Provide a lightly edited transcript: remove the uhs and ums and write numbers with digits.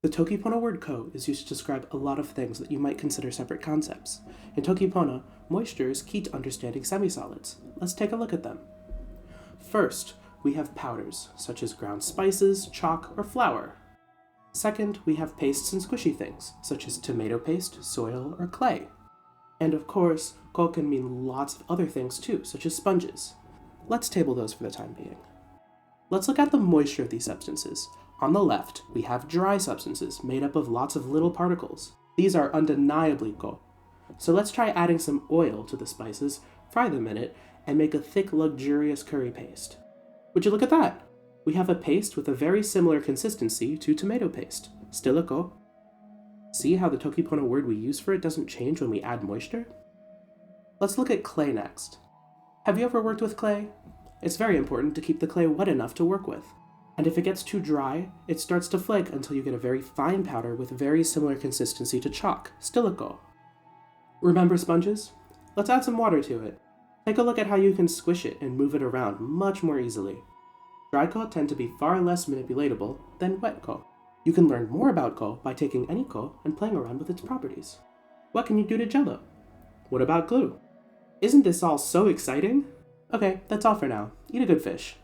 The toki pona word ko is used to describe a lot of things that you might consider separate concepts. In toki pona, moisture is key to understanding semisolids. Let's take a look at them. First, we have powders, such as ground spices, chalk, or flour. Second, we have pastes and squishy things, such as tomato paste, soil, or clay. And of course, ko can mean lots of other things too, such as sponges. Let's table those for the time being. Let's look at the moisture of these substances. On the left, we have dry substances made up of lots of little particles. These are undeniably ko. So let's try adding some oil to the spices, fry them in it, and make a thick, luxurious curry paste. Would you look at that? We have a paste with a very similar consistency to tomato paste. Still a ko. See how the toki pona word we use for it doesn't change when we add moisture? Let's look at clay next. Have you ever worked with clay? It's very important to keep the clay wet enough to work with. And if it gets too dry, it starts to flake until you get a very fine powder with very similar consistency to chalk, still a ko. Remember sponges? Let's add some water to it. Take a look at how you can squish it and move it around much more easily. Dry ko tend to be far less manipulatable than wet ko. You can learn more about ko by taking any ko and playing around with its properties. What can you do to Jello? What about glue? Isn't this all so exciting? Okay, that's all for now. Eat a good fish.